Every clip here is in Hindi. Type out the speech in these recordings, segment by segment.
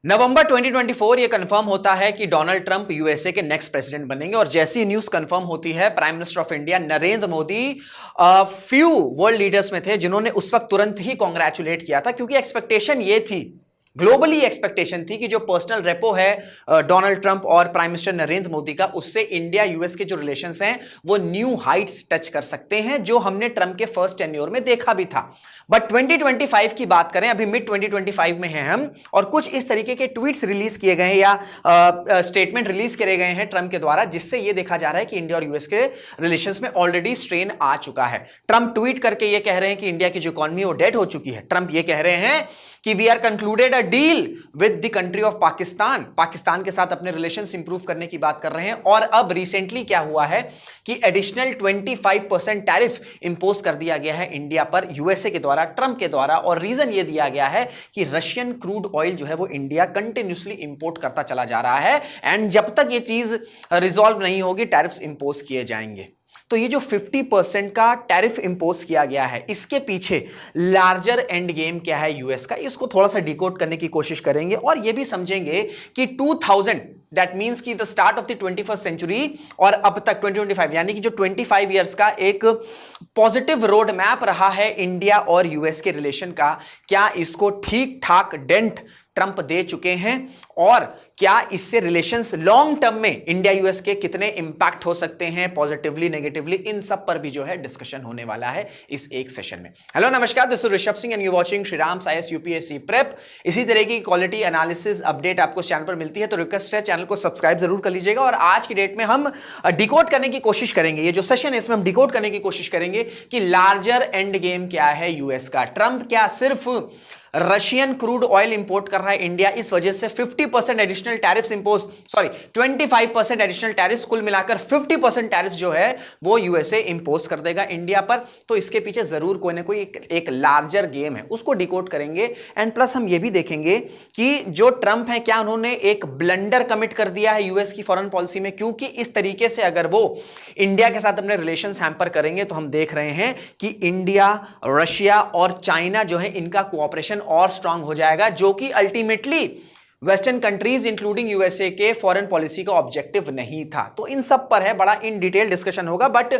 नवंबर 2024 ये कंफर्म होता है कि डोनाल्ड ट्रंप यूएसए के नेक्स्ट प्रेसिडेंट बनेंगे और जैसी न्यूज कंफर्म होती है prime minister of India Narendra Modi few world leaders में थे जिन्होंने उस वक्त तुरंत ही कॉन्ग्रेचुलेट किया था, क्योंकि एक्सपेक्टेशन ये थी, ग्लोबली एक्सपेक्टेशन थी कि जो पर्सनल रेपो है डोनाल्ड ट्रंप और प्राइम मिनिस्टर नरेंद्र मोदी का, उससे इंडिया यूएस के जो रिलेशंस हैं वो न्यू हाइट्स टच कर सकते हैं, जो हमने ट्रंप के फर्स्ट टेन्योर में देखा भी था। बट 2025 की बात करें, अभी मिड 2025 में हैं हम, और कुछ इस तरीके के ट्वीट्स रिलीज किए गए या स्टेटमेंट रिलीज करे गए हैं ट्रंप के द्वारा, जिससे यह देखा जा रहा है कि इंडिया और यूएस के रिलेशंस में ऑलरेडी स्ट्रेन आ चुका है। ट्रंप ट्वीट करके ये कह रहे हैं कि इंडिया की जो इकोनॉमी वो डेड हो चुकी है। ट्रंप ये कह रहे हैं कि we are concluded a deal with the country of Pakistan, Pakistan के साथ अपने रिलेशंस इंप्रूव करने की बात कर रहे हैं। और अब रिसेंटली क्या हुआ है कि एडिशनल 25% टैरिफ इंपोज कर दिया गया है इंडिया पर यूएसए के द्वारा, ट्रंप के द्वारा, और रीजन ये दिया गया है कि रशियन क्रूड ऑयल जो है वो इंडिया कंटिन्यूसली इंपोर्ट करता चला जा रहा है, एंड जब तक ये चीज रिजॉल्व नहीं होगी टैरिफ्स इंपोज किए जाएंगे। तो ये जो 50% का टैरिफ इंपोज किया गया है, इसके पीछे लार्जर एंड गेम क्या है यूएस का, इसको थोड़ा सा डिकोड करने की कोशिश करेंगे और ये भी समझेंगे कि 2000 दैट मींस कि the start of the 21st century और अब तक 2025 यानी कि जो 25 इयर्स का एक पॉजिटिव रोड मैप रहा है इंडिया और यूएस के रिलेशन का, क्या इसको ठीक ठाक डेंट ट्रंप दे चुके हैं, और क्या इससे रिलेशंस लॉन्ग टर्म में इंडिया यूएस के कितने इंपैक्ट हो सकते हैं पॉजिटिवली नेगेटिवली, इन सब पर भी जो है डिस्कशन होने वाला है इस एक सेशन में। हेलो नमस्कार, this is Rishabh Singh and you watching Shriram IAS UPSC prep. इसी तरह की क्वालिटी एनालिसिस अपडेट आपको इस चैनल पर मिलती है, तो रिक्वेस्ट है चैनल को सब्सक्राइब जरूर कर लीजिएगा। और आज की डेट में हम डिकोड करने की कोशिश करेंगे, ये जो सेशन है इसमें हम डिकोड करने की कोशिश करेंगे कि लार्जर एंड गेम क्या है यूएस का। ट्रंप क्या सिर्फ रशियन क्रूड ऑयल इंपोर्ट कर रहा है इंडिया, इस वजह से 50% additional tariffs impose, sorry 25% additional tariffs, कुल मिलाकर 50% टैरिफ्स जो है वो यूएसए इंपोज कर देगा इंडिया पर। तो इसके पीछे जरूर कोई ना कोई एक लार्जर गेम है, उसको डिकोड करेंगे। एंड प्लस हम ये भी देखेंगे कि जो ट्रंप है क्या उन्होंने एक ब्लंडर कमिट कर दिया है यूएस की फॉरेन पॉलिसी में, क्योंकि इस तरीके से अगर वो इंडिया के साथ अपने रिलेशंस हैम्पर करेंगे तो हम देख रहे हैं कि इंडिया, रशिया और चाइना जो है इनका कोऑपरेशन और स्ट्रांग हो जाएगा, जो कि ultimately western countries including USA के फॉरेन पॉलिसी का ऑब्जेक्टिव नहीं था। तो इन सब पर है बड़ा इन डिटेल डिस्कशन होगा, बट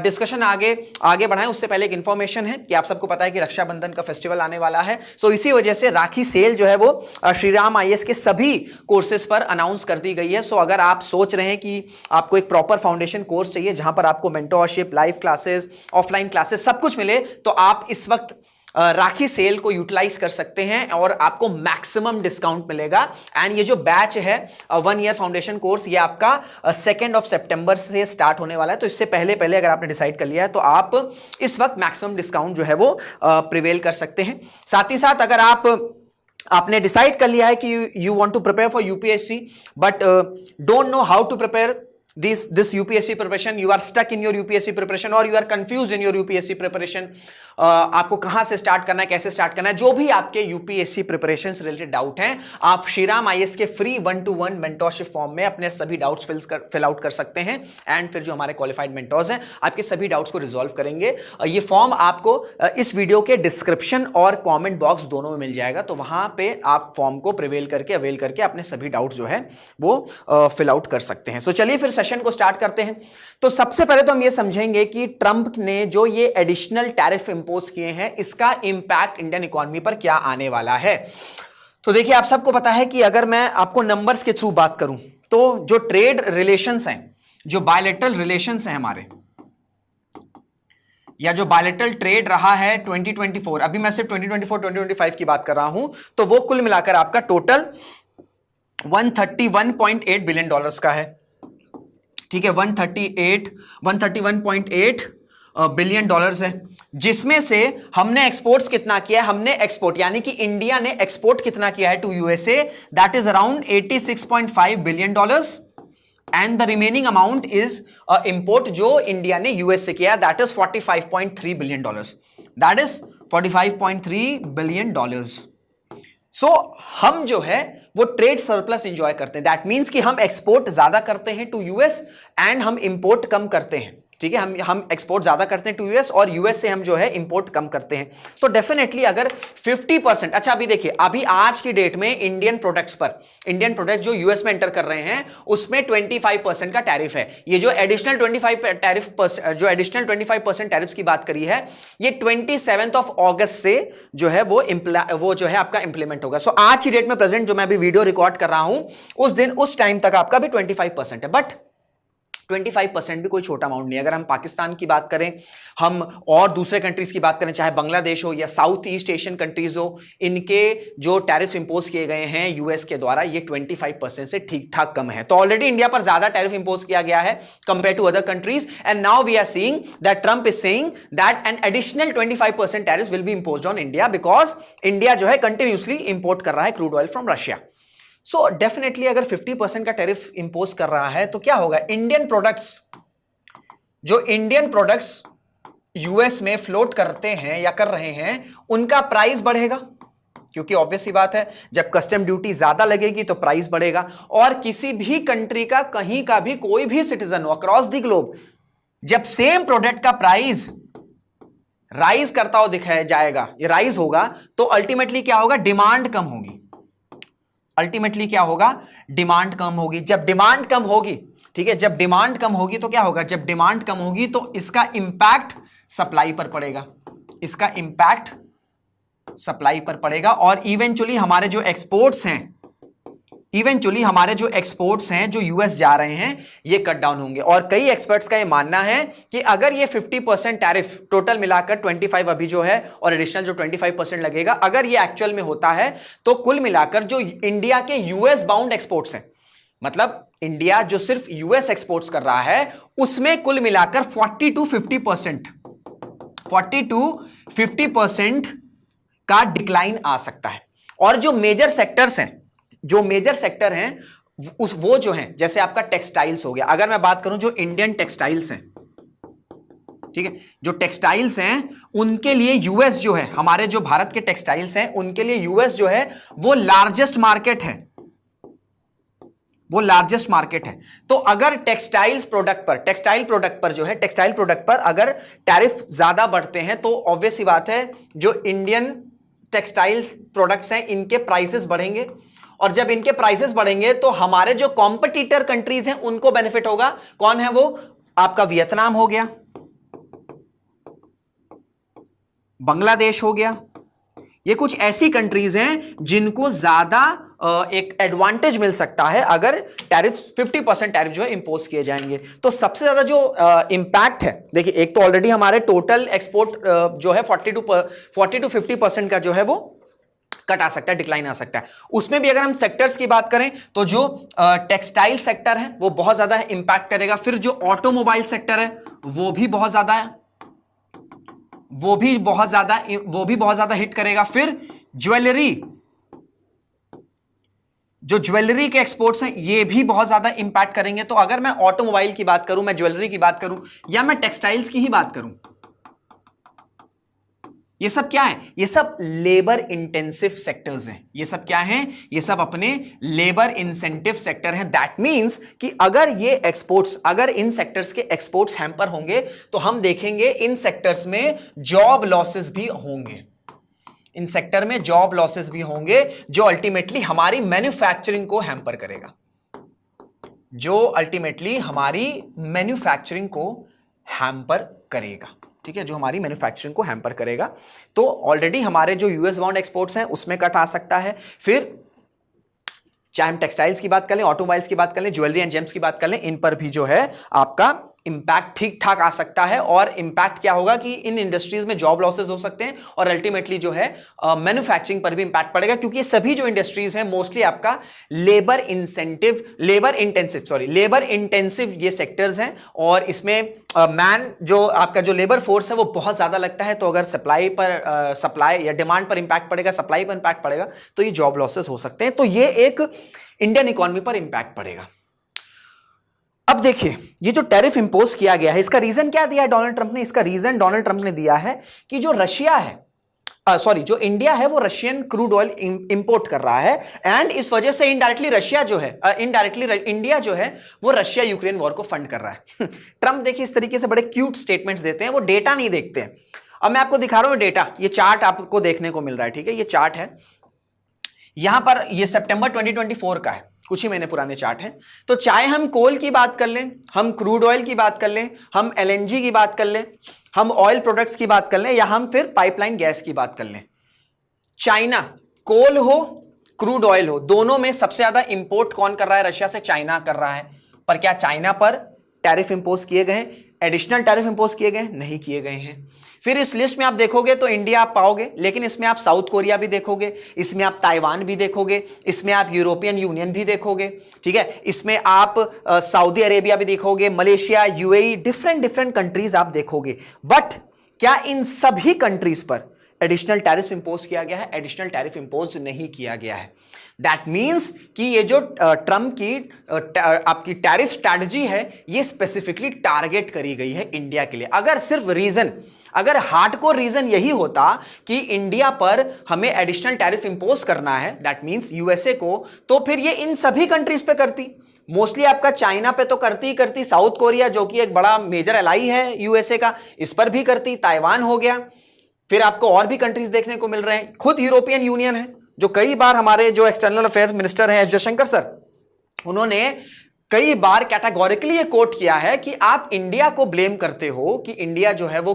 डिस्कशन आगे बढ़ाएं उससे पहले एक इंफॉर्मेशन है कि आप सबको पता है कि रक्षाबंधन का फेस्टिवल आने वाला है। सो इसी वजह से राखी सेल जो है वो श्रीराम आईएएस के सभी कोर्सेज पर अनाउंस कर दी गई है। सो अगर आप सोच रहे हैं कि आपको एक प्रॉपर फाउंडेशन कोर्स चाहिए जहां पर आपको mentorship, live classes, offline classes सब कुछ मिले, तो आप इस वक्त राखी सेल को यूटिलाइज कर सकते हैं और आपको मैक्सिमम डिस्काउंट मिलेगा। एंड ये जो बैच है 1 ईयर फाउंडेशन कोर्स, ये आपका 2 सितंबर से स्टार्ट होने वाला है। तो इससे पहले अगर आपने डिसाइड कर लिया है तो आप इस वक्त मैक्सिमम डिस्काउंट जो है वो प्रिवेल कर सकते हैं। साथ ही साथ अगर आपने डिसाइड कर लिया है कि you want to prepare for UPSC but don't know how to prepare this UPSC preparation, you are stuck in your UPSC preparation or you are confused in your UPSC preparation, आपको कहां से स्टार्ट करना है, कैसे स्टार्ट करना है, जो भी आपके यूपीएससी प्रिपरेशन से रिलेटेड डाउट हैं, आप श्रीराम आईएएस के फ्री 1-to-1 मेंटोरशिप फॉर्म में अपने सभी डाउट्स फिल आउट कर सकते हैं। एंड फिर जो हमारे क्वालिफाइड मेंटोर्स हैं आपके सभी डाउट्स को रिजॉल्व करेंगे। ये फॉर्म आपको इस वीडियो के डिस्क्रिप्शन और कॉमेंट बॉक्स दोनों में मिल जाएगा, तो वहां पे आप फॉर्म को अवेल करके अपने सभी डाउट्स जो है वो फिल आउट कर सकते हैं। तो चलिए फिर सेशन को स्टार्ट करते हैं। तो सबसे पहले तो हम ये समझेंगे कि ट्रंप ने जो ये एडिशनल टैरिफ इंपोज किए हैं, इसका इंपैक्ट इंडियन इकोनॉमी पर क्या आने वाला है। तो देखिए, आप सबको पता है कि अगर मैं आपको नंबर्स के थ्रू बात करूं तो जो ट्रेड रिलेशंस हैं, जो बायलैटरल रिलेशंस हैं हमारे, या जो बायलैटरल ट्रेड रहा है 2024, अभी मैं सिर्फ 2024-2025 की बात कर रहा हूं, तो वो कुल मिलाकर आपका टोटल 131.8 बिलियन डॉलर्स का है। ठीक है, 131.8 बिलियन डॉलर्स है, जिसमें से हमने एक्सपोर्ट्स कितना किया है, हमने एक्सपोर्ट यानी कि इंडिया ने एक्सपोर्ट कितना किया है to USA, that is around 86.5 billion dollars, and the remaining amount is import जो इंडिया ने यूएस से किया, that is 45.3 billion dollars, that is 45.3 billion dollars. So हम जो है वो ट्रेड सरप्लस इंजॉय करते हैं, दैट मींस कि हम एक्सपोर्ट ज्यादा करते हैं टू यूएस एंड हम इंपोर्ट कम करते हैं। ठीक है, हम एक्सपोर्ट ज्यादा करते हैं टू यूएस और यूएस से हम जो है इंपोर्ट कम करते हैं। तो डेफिनेटली अगर 50%, अच्छा अभी देखिए, अभी आज की डेट में इंडियन प्रोडक्ट जो यूएस में एंटर कर रहे हैं उसमें 25% का टैरिफ है। ये जो एडिशनल 25% टैरिफ की बात करी है, ये 27 अगस्त से जो है वो जो है आपका इंप्लीमेंट होगा। सो आज की डेट में प्रेजेंट जो मैं अभी वीडियो रिकॉर्ड कर रहा हूं उस टाइम तक आपका भी 25% है। बट 25% भी कोई छोटा अमाउंट नहीं है। अगर हम पाकिस्तान की बात करें, हम और दूसरे कंट्रीज की बात करें, चाहे बांग्लादेश हो या साउथ ईस्ट एशियन कंट्रीज हो, इनके जो टैरिफ इंपोज किए गए हैं यूएस के द्वारा, ये 25% से ठीक ठाक कम है। तो ऑलरेडी इंडिया पर ज्यादा टैरिफ इंपोज किया गया है compare to other countries, and now we are seeing that Trump is saying that an additional 25% tariff will be imposed on India, because India जो है कंटिन्यूसली इंपोर्ट कर रहा है crude oil from Russia. So definitely अगर 50% का टैरिफ इंपोज कर रहा है तो क्या होगा, इंडियन प्रोडक्ट्स यूएस में फ्लोट करते हैं या कर रहे हैं, उनका प्राइस बढ़ेगा, क्योंकि ऑब्वियस सी बात है जब कस्टम ड्यूटी ज्यादा लगेगी तो प्राइस बढ़ेगा। और किसी भी कंट्री का, कहीं का भी कोई भी सिटीजन हो अक्रॉस द ग्लोब, जब सेम प्रोडक्ट का प्राइस राइज करता हुआ दिखाया जाएगा, ये राइज होगा, तो अल्टीमेटली क्या होगा, डिमांड कम होगी। अल्टीमेटली क्या होगा, डिमांड कम होगी। जब डिमांड कम होगी, ठीक है, जब डिमांड कम होगी तो क्या होगा, जब डिमांड कम होगी तो इसका इंपैक्ट सप्लाई पर पड़ेगा, इसका इंपैक्ट सप्लाई पर पड़ेगा। और इवेंचुअली हमारे जो एक्सपोर्ट्स हैं जो यूएस जा रहे हैं, ये कट डाउन होंगे। और कई एक्सपर्ट्स का ये मानना है कि अगर ये 50% टैरिफ टोटल मिलाकर 25 अभी जो है और एडिशनल जो 25% लगेगा, अगर ये एक्चुअल में होता है तो कुल मिलाकर जो इंडिया के यूएस बाउंड एक्सपोर्ट्स हैं, मतलब इंडिया जो सिर्फ यूएस एक्सपोर्ट्स कर रहा है, उसमें कुल मिलाकर 40 to 50% का डिक्लाइन आ सकता है। और जो मेजर सेक्टर हैं वो जो हैं, जैसे आपका टेक्सटाइल्स हो गया, अगर मैं बात करूं जो इंडियन टेक्सटाइल्स हैं, ठीक है, जो टेक्सटाइल्स हैं उनके लिए यूएस जो है, हमारे जो भारत के टेक्सटाइल्स हैं उनके लिए यूएस जो है वो लार्जेस्ट मार्केट है, तो अगर टेक्सटाइल प्रोडक्ट पर अगर टैरिफ ज्यादा बढ़ते हैं तो ऑब्वियस सी बात है जो इंडियन टेक्सटाइल प्रोडक्ट्स हैं इनके प्राइसेस बढ़ेंगे। और जब इनके प्राइसेस बढ़ेंगे तो हमारे जो कॉम्पिटिटर कंट्रीज हैं उनको बेनिफिट होगा। कौन है वो, आपका वियतनाम हो गया, बांग्लादेश हो गया, ये कुछ ऐसी कंट्रीज हैं जिनको ज्यादा एक एडवांटेज मिल सकता है अगर टैरिफ 50% टैरिफ जो है इंपोज किए जाएंगे। तो सबसे ज्यादा जो इंपैक्ट है, देखिए एक तो ऑलरेडी हमारे टोटल एक्सपोर्ट जो है 40 to 50% का जो है वो कट आ सकता है, डिक्लाइन आ सकता है। उसमें भी अगर हम सेक्टर्स की बात करें तो जो टेक्सटाइल सेक्टर है वो बहुत ज्यादा इंपैक्ट करेगा। फिर जो ऑटोमोबाइल सेक्टर है वो भी बहुत ज्यादा हिट करेगा। फिर ज्वेलरी के एक्सपोर्ट्स हैं ये भी बहुत ज्यादा इंपैक्ट करेंगे। तो अगर मैं ऑटोमोबाइल की बात करूं, मैं ज्वेलरी की बात करूं या मैं टेक्सटाइल्स की ही बात करूं, ये सब क्या है, ये सब लेबर इंटेंसिव सेक्टर्स हैं। ये सब क्या हैं, ये सब अपने लेबर इंसेंटिव सेक्टर हैं। दैट मींस कि अगर इन सेक्टर्स के एक्सपोर्ट्स हैम्पर होंगे तो हम देखेंगे इन सेक्टर्स में जॉब लॉसेस भी होंगे, जो अल्टीमेटली हमारी मैन्युफैक्चरिंग को हैम्पर करेगा, ठीक है, जो हमारी मैन्युफैक्चरिंग को हैम्पर करेगा। तो ऑलरेडी हमारे जो यूएस बाउंड एक्सपोर्ट्स हैं उसमें कट आ सकता है। फिर चाहे हम टेक्सटाइल्स की बात कर लें, ऑटोमोबाइल्स की बात कर लें, ज्वेलरी एंड जेम्स की बात कर लें, इन पर भी जो है आपका इंपैक्ट ठीक ठाक आ सकता है। और इंपैक्ट क्या होगा कि इन इंडस्ट्रीज में जॉब लॉसेस हो सकते हैं और अल्टीमेटली जो है मैन्युफैक्चरिंग पर भी इंपैक्ट पड़ेगा, क्योंकि ये सभी जो इंडस्ट्रीज हैं मोस्टली आपका लेबर इंटेंसिव ये सेक्टर्स हैं। और इसमें जो आपका जो लेबर फोर्स है वो बहुत ज्यादा लगता है। तो अगर सप्लाई या डिमांड पर इंपैक्ट पड़ेगा, सप्लाई पर इंपैक्ट पड़ेगा, तो ये जॉब लॉसेस हो सकते हैं। तो ये एक इंडियन इकोनॉमी पर इंपैक्ट पड़ेगा। अब देखिए ये जो टैरिफ इंपोज किया गया है, इसका रीजन क्या दिया है डोनाल्ड ट्रंप ने? इसका रीजन डोनाल्ड ट्रंप ने दिया है कि जो रशिया है सॉरी, जो इंडिया है वो रशियन क्रूड ऑयल इंपोर्ट कर रहा है, एंड इस वजह से इनडायरेक्टली रशिया जो है, इनडायरेक्टली इंडिया जो है वो रशिया यूक्रेन वॉर को फंड कर रहा है। ट्रंप देखिए इस तरीके से बड़े क्यूट स्टेटमेंट्स देते हैं, वो डेटा नहीं देखते हैं। अब मैं आपको दिखा रहा हूं डेटा, ये चार्ट आपको देखने को मिल रहा है, ठीक है, ये चार्ट है यहां पर, ये सितंबर 2024 का है, कुछ ही महीने पुराने चार्ट हैं। तो चाहे हम कोल की बात कर लें, हम क्रूड ऑयल की बात कर लें, हम एलएनजी की बात कर लें, हम ऑयल प्रोडक्ट्स की बात कर लें, या हम फिर पाइपलाइन गैस की बात कर लें, चाइना, कोल हो क्रूड ऑयल हो, दोनों में सबसे ज्यादा इंपोर्ट कौन कर रहा है? रशिया से चाइना कर रहा है। पर क्या चाइना पर टैरिफ इंपोज किए गए हैं? एडिशनल टैरिफ इंपोज किए गए? नहीं किए गए हैं। फिर इस लिस्ट में आप देखोगे तो इंडिया आप पाओगे, लेकिन इसमें आप साउथ कोरिया भी देखोगे, इसमें आप ताइवान भी देखोगे, इसमें आप यूरोपियन यूनियन भी देखोगे, ठीक है, इसमें आप सऊदी अरेबिया भी देखोगे, मलेशिया, यूएई, डिफरेंट कंट्रीज आप देखोगे। बट क्या इन सभी कंट्रीज पर एडिशनल टैरिफ इंपोज किया गया है? एडिशनल टैरिफ इंपोज नहीं किया गया है। दैट मीन्स कि ये जो ट्रंप की आपकी टैरिफ स्ट्रैटेजी है, ये स्पेसिफिकली टारगेट करी गई है इंडिया के लिए। अगर सिर्फ रीजन, अगर हार्डकोर रीजन यही होता कि इंडिया पर हमें एडिशनल टैरिफ इंपोज करना है, दैट मीन्स यूएसए को, तो फिर ये इन सभी कंट्रीज पे करती। मोस्टली आपका चाइना पे तो करती ही करती, साउथ कोरिया जो कि एक बड़ा मेजर एलाई है यूएसए का, इस पर भी करती, ताइवान हो गया, फिर आपको और भी कंट्रीज देखने को मिल रहे हैं। खुद यूरोपियन यूनियन है, जो कई बार हमारे जो एक्सटर्नल अफेयर्स मिनिस्टर हैं एस जयशंकर सर, उन्होंने कई बार कैटेगोरिकली ये कोट किया है कि आप इंडिया को ब्लेम करते हो कि इंडिया जो है वो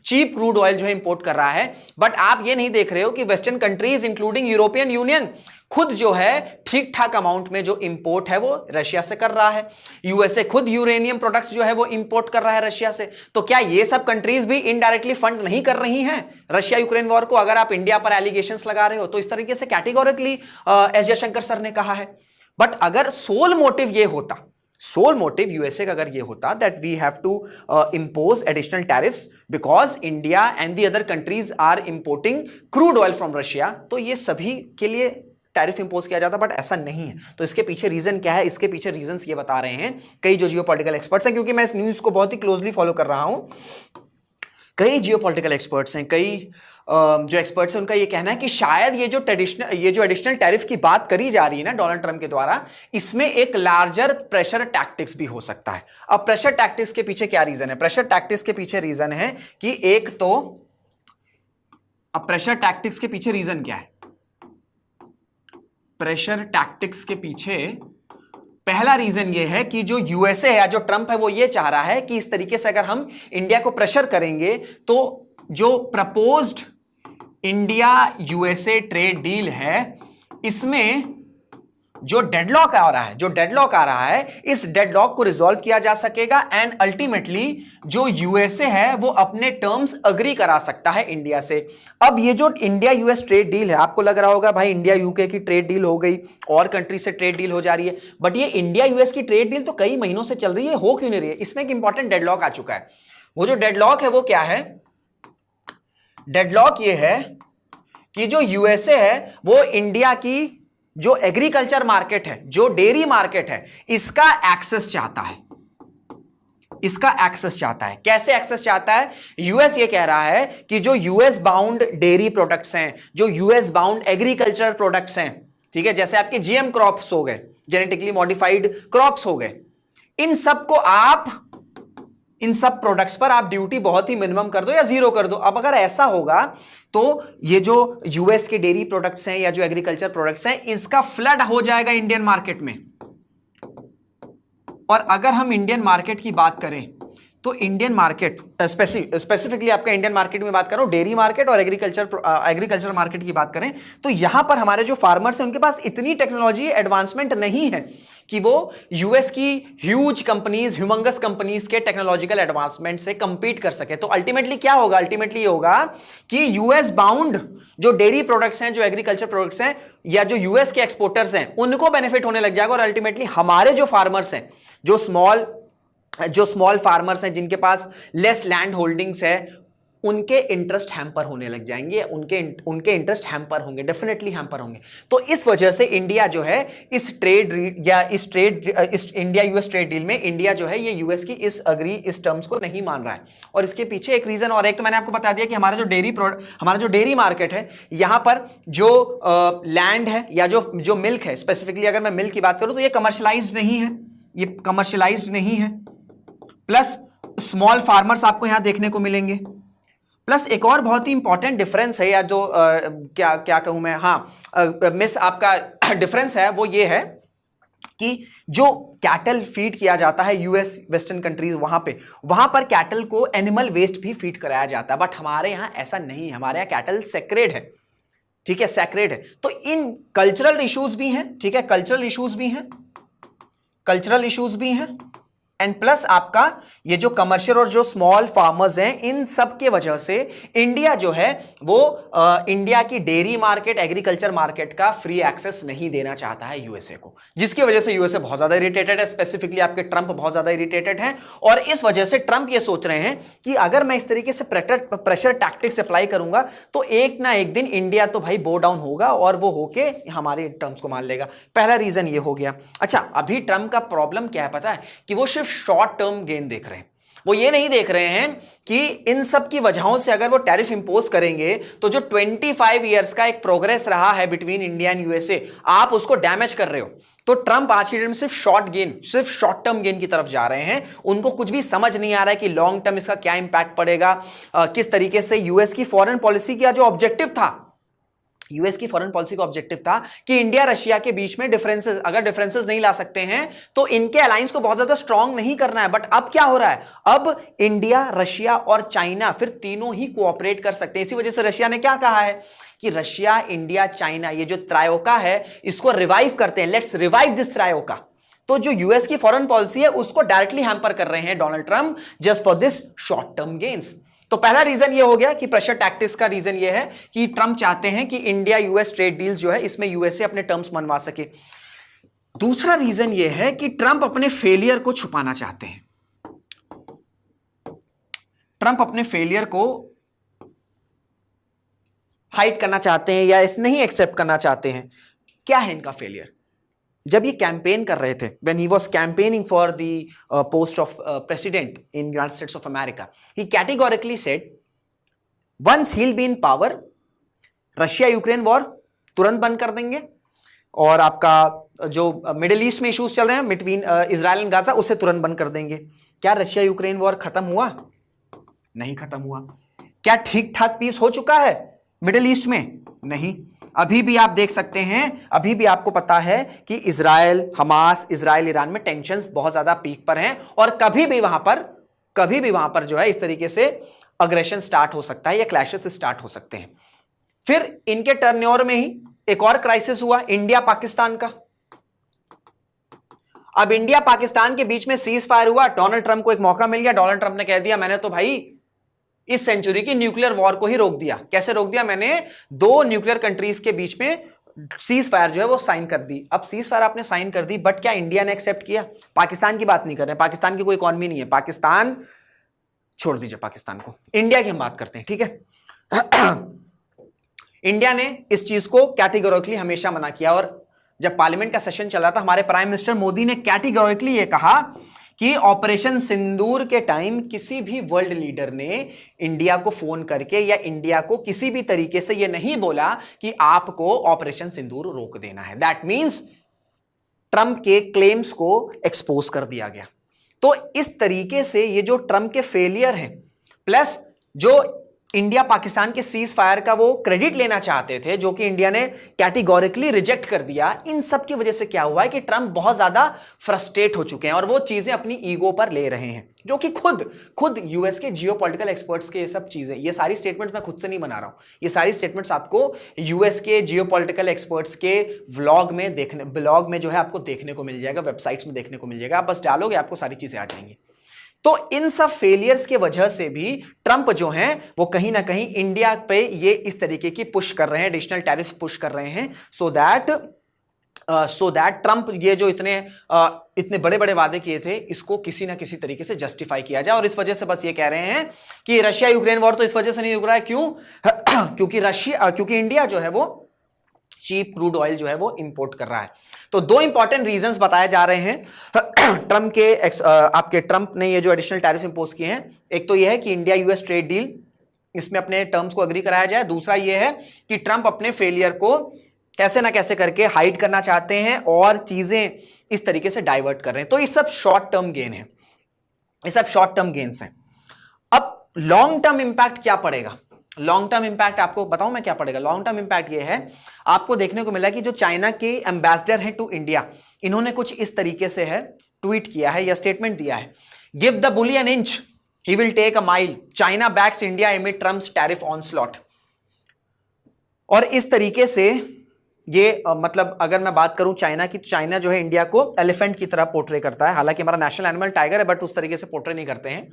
चीप क्रूड ऑयल जो है इंपोर्ट कर रहा है, बट आप ये नहीं देख रहे हो कि western countries including European union खुद जो है ठीक ठाक अमाउंट में जो इंपोर्ट है वो रशिया से कर रहा है। यूएसए खुद यूरेनियम प्रोडक्ट्स जो है वो इंपोर्ट कर रहा है रशिया से। तो क्या ये सब कंट्रीज भी इनडायरेक्टली फंड नहीं कर रही हैं रशिया यूक्रेन वॉर को? अगर आप इंडिया पर एलिगेशंस लगा रहे हो तो इस तरीके से कैटेगोरिकली एस जयशंकर सर ने कहा है। बट अगर सोल मोटिव ये होता, सोल मोटिव यूएसए का अगर ये होता that we have to impose additional tariffs because India and the other countries are importing crude oil from Russia, तो ये सभी के लिए टैरिफ इंपोज किया जाता, बट ऐसा नहीं है। तो इसके पीछे रीजन क्या है? इसके पीछे रीजंस ये बता रहे हैं कई जो जियोपॉलिटिकल एक्सपर्ट्स हैं, क्योंकि मैं इस न्यूज को बहुत ही क्लोजली फॉलो कर रहा हूं। कई जियोपॉलिटिकल एक्सपर्ट्स हैं, कई जो एक्सपर्ट्स हैं, उनका ये कहना है कि शायद ये जो एडिशनल टैरिफ की बात करी जा रही है ना डोनाल्ड ट्रंप के द्वारा, इसमें एक लार्जर प्रेशर टैक्टिक्स भी हो सकता है। अब प्रेशर टैक्टिक्स के पीछे क्या रीजन है? प्रेशर टैक्टिक्स के पीछे रीजन है कि एक तो, अब प्रेशर टैक्टिक्स के पीछे रीजन क्या है? प्रेशर टैक्टिक्स के पीछे पहला रीजन ये है कि जो यूएसए है या जो ट्रंप है वो ये चाह रहा है कि इस तरीके से अगर हम इंडिया को प्रेशर करेंगे तो जो proposed India USA trade deal है, इसमें जो डेडलॉक आ रहा है, इस डेडलॉक को रिजॉल्व किया जा सकेगा एंड अल्टीमेटली जो यूएसए है वो अपने टर्म्स अग्री करा सकता है इंडिया से। अब ये जो इंडिया यूएस ट्रेड डील है, आपको लग रहा होगा भाई इंडिया यूके की ट्रेड डील हो गई, और कंट्री से ट्रेड डील हो जा रही है, बट ये इंडिया यूएस की ट्रेड डील तो कई महीनों से चल रही है, हो क्यों नहीं रही है? इसमें एक इंपॉर्टेंट डेडलॉक आ चुका है। वो जो डेडलॉक है वो क्या है? डेडलॉक ये है कि जो यूएसए है वो इंडिया की जो एग्रीकल्चर मार्केट है, जो डेयरी मार्केट है, इसका एक्सेस चाहता है। कैसे एक्सेस चाहता है? यूएस ये कह रहा है कि जो यूएस बाउंड डेयरी प्रोडक्ट्स हैं, जो यूएस बाउंड एग्रीकल्चर प्रोडक्ट्स हैं, ठीक है, जैसे आपके जीएम क्रॉप्स हो गए, जेनेटिकली मॉडिफाइड क्रॉप्स हो गए, इन सब प्रोडक्ट्स पर आप ड्यूटी बहुत ही मिनिमम कर दो या जीरो कर दो। अब अगर ऐसा होगा तो ये जो यूएस के डेयरी प्रोडक्ट्स हैं या जो एग्रीकल्चर प्रोडक्ट्स हैं, इसका फ्लड हो जाएगा इंडियन मार्केट में। और अगर हम इंडियन मार्केट की बात करें तो इंडियन मार्केट स्पेसिफिकली आपका इंडियन मार्केट में बात करो, डेयरी मार्केट और एग्रीकल्चर मार्केट की बात करें, तो यहां पर हमारे जो फार्मर्स हैं उनके पास इतनी टेक्नोलॉजी एडवांसमेंट नहीं है कि वो यूएस की ह्यूज कंपनीज, ह्यूमंगस कंपनीज के टेक्नोलॉजिकल एडवांसमेंट से कंपीट कर सके। तो अल्टीमेटली क्या होगा? अल्टीमेटली ये होगा कि यूएस बाउंड जो डेयरी प्रोडक्ट्स हैं, जो एग्रीकल्चर प्रोडक्ट्स हैं, या जो यूएस के एक्सपोर्टर्स हैं, उनको बेनिफिट होने लग जाएगा, और अल्टीमेटली हमारे जो फार्मर्स हैं, जो स्मॉल फार्मर्स हैं, जिनके पास लेस लैंड होल्डिंग्स है, उनके इंटरेस्ट हैम्पर होने लग जाएंगे, उनके इंटरेस्ट हैम्पर होंगे, डेफिनेटली हैम्पर होंगे। तो इस वजह से इंडिया जो है इस इंडिया यूएस ट्रेड डील में इंडिया जो है ये यूएस की इस टर्म्स को नहीं मान रहा है। और इसके पीछे एक रीजन और, एक तो मैंने आपको बता दिया कि हमारा जो डेयरी मार्केट है, यहां पर जो लैंड है या जो मिल्क है, स्पेसिफिकली अगर मैं मिल्क की बात करूं तो ये कमर्शलाइज्ड नहीं है, ये कमर्शलाइज्ड नहीं है। प्लस स्मॉल फार्मर्स आपको यहां देखने को मिलेंगे। प्लस एक और बहुत ही इंपॉर्टेंट डिफरेंस है, या जो क्या कहूं मैं, मिस आपका डिफरेंस है वो ये है कि जो कैटल फीड किया जाता है यूएस वेस्टर्न कंट्रीज, वहां पर कैटल को एनिमल वेस्ट भी फीड कराया जाता है, बट हमारे यहां ऐसा नहीं है। हमारे यहां कैटल सेक्रेड है, ठीक है, सेक्रेड है। तो इन कल्चरल इश्यूज भी हैं, ठीक है, कल्चरल इश्यूज भी हैं एंड प्लस आपका ये जो कमर्शियल और जो स्मॉल फार्मर्स हैं, इन सब के वजह से इंडिया जो है वो इंडिया की डेयरी मार्केट, एग्रीकल्चर मार्केट का फ्री एक्सेस नहीं देना चाहता है यूएसए को, जिसकी वजह से यूएसए बहुत ज्यादा इरिटेटेड है। स्पेसिफिकली आपके ट्रंप बहुत ज्यादा इरिटेटेड हैं और इस वजह से ट्रंप ये सोच रहे हैं कि अगर मैं इस तरीके से प्रेशर टैक्टिक्स अप्लाई करूंगा तो एक ना एक दिन इंडिया तो भाई बो डाउन होगा और वो होके हमारे टर्म्स को मान लेगा। पहला रीजन ये हो गया। अच्छा, अभी ट्रंप का प्रॉब्लम क्या है पता है, कि वो सिर्फ शॉर्ट टर्म गेन देख रहे हैं। वो ये नहीं देख रहे हैं कि इन सब की वजहों से अगर वो टैरिफ इंपोज करेंगे तो जो 25 इयर्स का एक प्रोग्रेस रहा है बिटवीन इंडिया एंड यूएसए, आप उसको डैमेज कर रहे हो। तो ट्रंप आज की डेट में सिर्फ शॉर्ट टर्म गेन की तरफ जा रहे हैं। उनको कुछ भी समझ नहीं आ रहा है कि लॉन्ग टर्म इसका क्या इंपैक्ट पड़ेगा, किस तरीके से यूएस की फॉरेन पॉलिसी का जो ऑब्जेक्टिव था, यूएस की फॉरेन पॉलिसी का ऑब्जेक्टिव था कि इंडिया रशिया के बीच में डिफरेंसेस नहीं ला सकते हैं तो इनके अलायंस को बहुत ज्यादा स्ट्रांग नहीं करना है। बट अब क्या हो रहा है, अब इंडिया, रशिया और चाइना फिर तीनों ही कोऑपरेट कर सकते हैं। इसी वजह से रशिया ने क्या कहा है कि रशिया, इंडिया, चाइना, ये जो त्रायोका है इसको रिवाइव करते हैं, लेट्स रिवाइव दिस त्रायोका। तो जो यूएस की फॉरेन पॉलिसी है उसको डायरेक्टली हैम्पर कर रहे हैं Donald Trump just for this short term gains. तो पहला रीजन ये हो गया कि प्रेशर टैक्टिक्स का रीजन ये है कि ट्रंप चाहते हैं कि इंडिया यूएस ट्रेड डील जो है इसमें यूएसए अपने टर्म्स मनवा सके। दूसरा रीजन ये है कि ट्रंप अपने फेलियर को छुपाना चाहते हैं। ट्रंप अपने फेलियर को हाइड करना चाहते हैं या इस नहीं एक्सेप्ट करना चाहते हैं। क्या है इनका फेलियर? जब ये कैंपेन कर रहे थे, when he was campaigning for the post of president in United States of America, he categorically said, once he'll be in power, Russia Ukraine war तुरंत बंद कर देंगे और आपका जो मिडिल ईस्ट में इश्यूज चल रहे हैं बिटवीन इजराइल एंड गाजा उसे तुरंत बंद कर देंगे। क्या रशिया यूक्रेन वॉर खत्म हुआ? नहीं खत्म हुआ। क्या ठीक ठाक पीस हो चुका है मिडिल ईस्ट में? नहीं। अभी भी आप देख सकते हैं, अभी भी आपको पता है कि इजराइल, हमास, इजराइल ईरान में टेंशंस बहुत ज्यादा पीक पर हैं और कभी भी वहां पर जो है इस तरीके से अग्रेशन स्टार्ट हो सकता है या क्लैशेस स्टार्ट हो सकते हैं। फिर इनके टर्न्योर में ही एक और क्राइसिस हुआ, इंडिया पाकिस्तान का। अब इंडिया पाकिस्तान के बीच में सीज फायर हुआ, डोनाल्ड ट्रंप को एक मौका मिल गया। डोनाल्ड ट्रंप ने कह दिया मैंने तो भाई इस सेंचुरी की न्यूक्लियर वॉर को ही रोक दिया। कैसे रोक दिया? मैंने दो न्यूक्लियर कंट्रीज के बीच में सीज फायर जो है वो साइन कर दी। अब सीज फायर आपने साइन कर दी, बट क्या इंडिया ने एक्सेप्ट किया? पाकिस्तान की बात नहीं कर रहे, पाकिस्तान की कोई इकॉनमी नहीं है, पाकिस्तान छोड़ दीजिए, पाकिस्तान को, इंडिया की हम बात करते हैं, ठीक है। इंडिया ने इस चीज को कैटेगोरिकली हमेशा मना किया और जब पार्लियामेंट का सेशन चल रहा था हमारे प्राइम मिनिस्टर मोदी ने कैटेगोरिकली यह कहा कि ऑपरेशन सिंदूर के टाइम किसी भी वर्ल्ड लीडर ने इंडिया को फोन करके या इंडिया को किसी भी तरीके से यह नहीं बोला कि आपको ऑपरेशन सिंदूर रोक देना है। दैट मींस ट्रंप के क्लेम्स को एक्सपोज कर दिया गया। तो इस तरीके से ये जो ट्रंप के फेलियर हैं प्लस जो इंडिया पाकिस्तान के सीज फायर का वो क्रेडिट लेना चाहते थे जो कि इंडिया ने कैटेगोरिकली रिजेक्ट कर दिया, इन सब की वजह से क्या हुआ है कि ट्रंप बहुत ज्यादा फ्रस्ट्रेट हो चुके हैं और वो चीजें अपनी ईगो पर ले रहे हैं, जो कि खुद यूएस के जियोपॉलिटिकल एक्सपर्ट्स के ये सब चीजें, ये सारी स्टेटमेंट्स मैं खुद से नहीं बना रहा हूं, ये सारी स्टेटमेंट्स आपको यूएस के जियोपॉलिटिकल एक्सपर्ट्स के ब्लॉग में जो है आपको देखने को मिल जाएगा, वेबसाइट्स में देखने को मिल जाएगा। आप बस डालोगे आपको सारी चीजें आ जाएंगी। तो इन सब फेलियर्स के वजह से भी ट्रंप जो हैं वो कहीं ना कहीं इंडिया पे ये इस तरीके की पुश कर रहे हैं, एडिशनल टैरिफ पुश कर रहे हैं, so that so that Trump ये जो इतने बड़े बड़े वादे किए थे इसको किसी ना किसी तरीके से जस्टिफाई किया जाए। और इस वजह से बस ये कह रहे हैं कि रशिया यूक्रेन वॉर तो इस वजह से नहीं रुक रहा है, क्यों? क्योंकि इंडिया जो है वो चीप क्रूड ऑयल जो है वो इंपोर्ट कर रहा है। तो दो इंपॉर्टेंट रीजंस बताए जा रहे हैं ट्रंप ने ये जो एडिशनल टैरिफ इंपोज किए हैं। एक तो ये है कि इंडिया यूएस ट्रेड डील, इसमें अपने टर्म्स को एग्री कराया जाए। दूसरा ये है कि ट्रंप अपने फेलियर को कैसे ना कैसे करके हाइड करना चाहते हैं और चीजें इस तरीके से डाइवर्ट कर रहे हैं। तो ये सब शॉर्ट टर्म गेन है, ये सब शॉर्ट टर्म गेन्स हैं। अब लॉन्ग टर्म इंपैक्ट क्या पड़ेगा? लॉन्ग टर्म इंपैक्ट आपको बताऊं मैं क्या पड़ेगा। लॉन्ग टर्म इंपैक्ट ये है, आपको देखने को मिला कि जो चाइना के एम्बेसडर हैं टू इंडिया, इन्होंने कुछ इस तरीके से है ट्वीट किया है या स्टेटमेंट दिया है, give the bully an inch he will take a mile, China backs India amid Trump's tariff onslaught. और इस तरीके से ये मतलब अगर मैं बात करूं चाइना की, तो चाइना जो है इंडिया को एलिफेंट की तरह पोर्ट्रे करता है। हालांकि हमारा नेशनल एनिमल टाइगर है, बट उस तरीके से पोर्ट्रे नहीं करते हैं।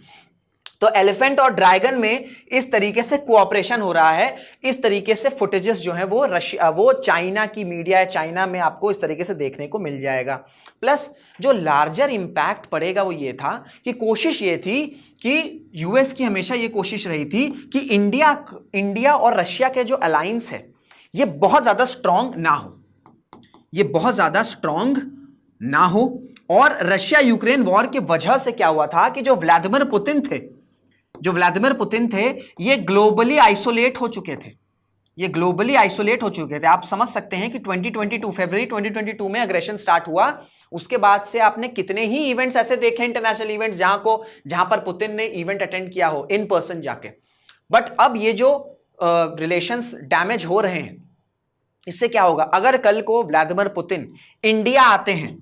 तो एलिफेंट और ड्रैगन में इस तरीके से कोऑपरेशन हो रहा है। इस तरीके से फुटेजेस जो है वो चाइना की मीडिया है, चाइना में आपको इस तरीके से देखने को मिल जाएगा। प्लस जो लार्जर इंपैक्ट पड़ेगा वो ये था कि कोशिश ये थी कि यूएस की हमेशा ये कोशिश रही थी कि इंडिया और रशिया के जो अलायंस है ये बहुत ज्यादा स्ट्रांग ना हो, ये बहुत ज्यादा स्ट्रांग ना हो। और रशिया यूक्रेन वॉर की वजह से क्या हुआ था कि जो व्लादिमीर पुतिन थे ये ग्लोबली आइसोलेट हो चुके थे, ये ग्लोबली आइसोलेट हो चुके थे। आप समझ सकते हैं कि 2022 फरवरी 2022 में अग्रेशन स्टार्ट हुआ, उसके बाद से आपने कितने ही इवेंट्स ऐसे देखे, इंटरनेशनल इवेंट्स जहां पर पुतिन ने इवेंट अटेंड किया हो इन पर्सन जाके। बट अब ये जो रिलेशंस डैमेज हो रहे हैं, इससे क्या होगा? अगर कल को व्लादिमीर पुतिन इंडिया आते हैं,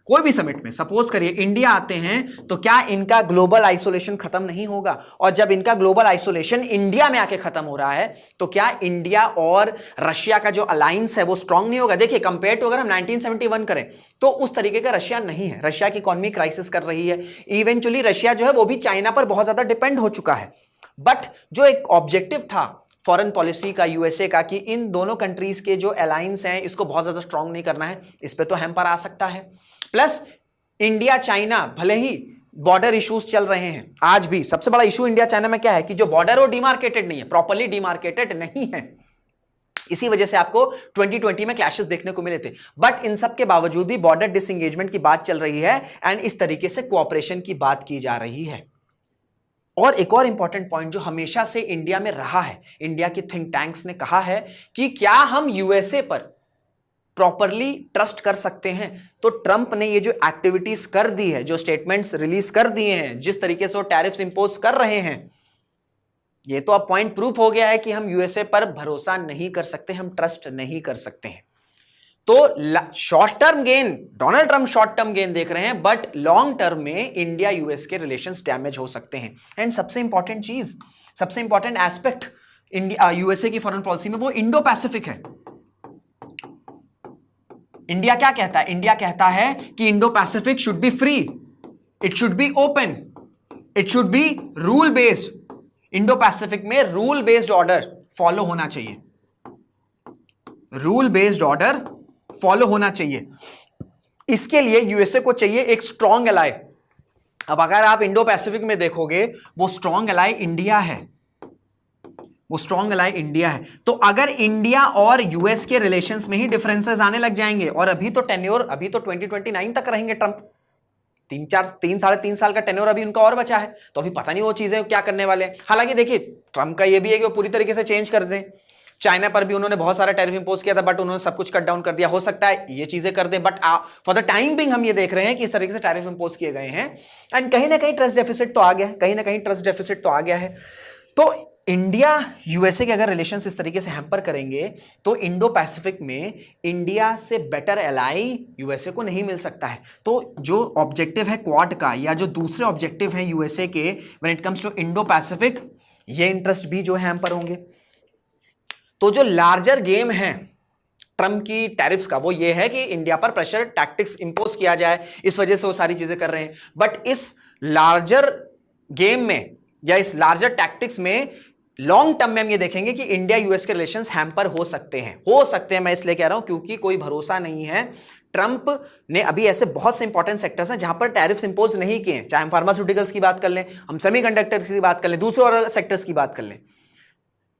कोई भी समिट में सपोज करिए इंडिया आते हैं, तो क्या इनका ग्लोबल आइसोलेशन खत्म नहीं होगा? और जब इनका ग्लोबल आइसोलेशन इंडिया में आके खत्म हो रहा है, तो क्या इंडिया और रशिया का जो अलायंस है वो स्ट्रांग नहीं होगा? देखिए, कंपेयर टू अगर हम 1971 करें तो उस तरीके का रशिया नहीं है। रशिया की इकोनॉमी क्राइसिस कर रही है, इवेंचुअली रशिया जो है वो भी चाइना पर बहुत ज्यादा डिपेंड हो चुका है। बट जो एक ऑब्जेक्टिव था फॉरेन पॉलिसी का यूएसए का कि इन दोनों कंट्रीज के जो अलायंस हैं इसको बहुत ज्यादा स्ट्रांग नहीं करना है, इस पे तो हैम्पर आ सकता है। प्लस इंडिया चाइना भले ही बॉर्डर इश्यूज चल रहे हैं, आज भी सबसे बड़ा इशू इंडिया चाइना में क्या है कि जो बॉर्डर वो डिमार्केटेड नहीं है, प्रॉपर्ली डिमार्केटेड नहीं है। इसी वजह से आपको 2020 में क्लैशेस देखने को मिले थे। बट इन सब के बावजूद भी बॉर्डर डिसएंगेजमेंट की बात चल रही है एंड इस तरीके से कोऑपरेशन की बात की जा रही है। और एक और इंपॉर्टेंट पॉइंट जो हमेशा से इंडिया में रहा है, इंडिया के थिंक टैंक्स ने कहा है कि क्या हम यूएसए पर प्रॉपरली ट्रस्ट कर सकते हैं? तो ट्रंप ने ये जो एक्टिविटीज कर दी है, जो स्टेटमेंट्स रिलीज कर दिए हैं, जिस तरीके से वो टैरिफ्स इंपोज कर रहे हैं, ये तो अब पॉइंट प्रूफ हो गया है कि हम यूएसए पर भरोसा नहीं कर सकते, हम ट्रस्ट नहीं कर सकते हैं। तो short term gain, Donald Trump short term gain देख रहे हैं, बट लॉन्ग टर्म में इंडिया यूएस के रिलेशंस डैमेज हो सकते हैं। एंड सबसे इंपॉर्टेंट चीज, सबसे इंपॉर्टेंट एस्पेक्ट इंडिया यूएसए की फॉरेन पॉलिसी में वो इंडो पैसिफिक है। इंडिया क्या कहता है? इंडिया कहता है कि Indo Pacific should be free, it should be open, it should be rule based. Indo Pacific में रूल बेस्ड ऑर्डर फॉलो होना चाहिए, रूल बेस्ड ऑर्डर फॉलो होना चाहिए। इसके लिए यूएसए को चाहिए एक स्ट्रॉन्ग एलाई। अब अगर आप इंडो पैसिफिक में देखोगे, वो स्ट्रॉन्ग एलाई इंडिया है, वो स्ट्रॉन्ग एलाई इंडिया है। तो अगर इंडिया और यूएस के रिलेशंस में ही डिफरेंसेस आने लग जाएंगे, और अभी तो 2029 तक रहेंगे ट्रंप, 3 साल का टेन्योर अभी उनका और बचा है, तो अभी पता नहीं वो चीजें क्या करने वाले हैं। हालांकि देखिए, ट्रंप का ये भी है कि वो पूरी तरीके से चेंज कर दें। चाइना पर भी उन्होंने बहुत सारा टैरिफ इंपोज किया था, बट उन्होंने सब कुछ कट डाउन कर दिया। हो सकता है ये चीजें कर दें, but for the time being हम ये देख रहे हैं कि इस तरीके से टैरिफ इंपोज किए गए हैं। एंड कहीं ना कहीं ट्रस्ट डेफिसिट तो आ गया है, कहीं ना कहीं ट्रस्ट डेफिसिट तो आ गया है। तो इंडिया यूएसए के अगर रिलेशंस इस तरीके से हैम्पर करेंगे, तो इंडो पैसिफिक में इंडिया से बेटर एलाई यूएसए को नहीं मिल सकता है। तो जो ऑब्जेक्टिव है क्वाड का, या जो दूसरे ऑब्जेक्टिव है यूएसए के when it comes to Indo Pacific, ये इंटरेस्ट भी जो है हैम्पर होंगे। तो जो लार्जर गेम है ट्रंप की टैरिफ्स का, वो ये है कि इंडिया पर प्रेशर टैक्टिक्स इंपोज किया जाए, इस वजह से वो सारी चीजें कर रहे हैं। बट इस लार्जर गेम में या इस लार्जर टैक्टिक्स में लॉन्ग टर्म में हम ये देखेंगे कि इंडिया यूएस के रिलेशंस हैम्पर हो सकते हैं मैं इसलिए कह रहा हूं क्योंकि कोई भरोसा नहीं है। ट्रंप ने अभी ऐसे बहुत से इंपॉर्टेंट सेक्टर्स हैं जहां पर टैरिफ्स इंपोज नहीं किए हैं, चाहे हम फार्मास्यूटिकल्स की बात कर लें, हम सेमीकंडक्टर्स की बात कर लें, दूसरे और सेक्टर्स की बात कर लें,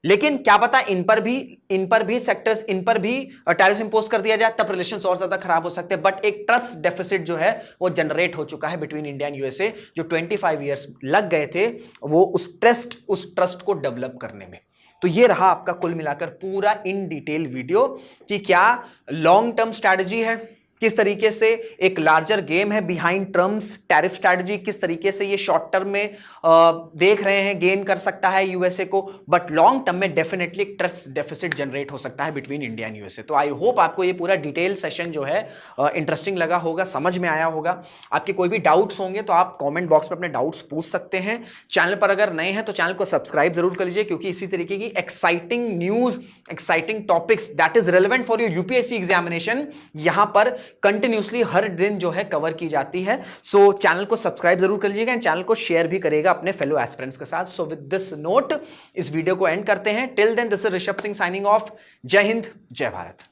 लेकिन क्या पता इन पर भी टैरिफ इंपोज कर दिया जाए, तब रिलेशंस और ज्यादा खराब हो सकते हैं। बट एक ट्रस्ट डेफिसिट जो है वो जनरेट हो चुका है बिटवीन इंडिया एंड यूएसए, जो 25 ईयर्स लग गए थे वो उस ट्रस्ट को डेवलप करने में। तो ये रहा आपका कुल मिलाकर पूरा इन डिटेल वीडियो कि क्या लॉन्ग टर्म स्ट्रैटेजी है, किस तरीके से एक लार्जर गेम है बिहाइंड टर्म्स टैरिफ स्ट्रैटेजी, किस तरीके से ये शॉर्ट टर्म में देख रहे हैं गेन कर सकता है यूएसए को, बट लॉन्ग टर्म में डेफिनेटली एक ट्रस्ट डेफिसिट जनरेट हो सकता है बिटवीन इंडिया एंड यूएसए। तो आई होप आपको ये पूरा डिटेल सेशन जो है इंटरेस्टिंग लगा होगा, समझ में आया होगा। आपके कोई भी डाउट्स होंगे तो आप कॉमेंट बॉक्स में अपने डाउट्स पूछ सकते हैं। चैनल पर अगर नए हैं तो चैनल को सब्सक्राइब जरूर कर लीजिए, क्योंकि इसी तरीके की exciting news, exciting topics that is relevant for your UPSC examination यहां पर कंटिन्यूसली हर दिन जो है कवर की जाती है। सो चैनल को सब्सक्राइब जरूर कर लीजिएगा एंड चैनल को शेयर भी करेगा अपने फेलो एस्पिरेंट्स के साथ। सो विद दिस नोट इस वीडियो को एंड करते हैं। Till then this is Rishabh Singh signing off. Jai Hind, जय भारत।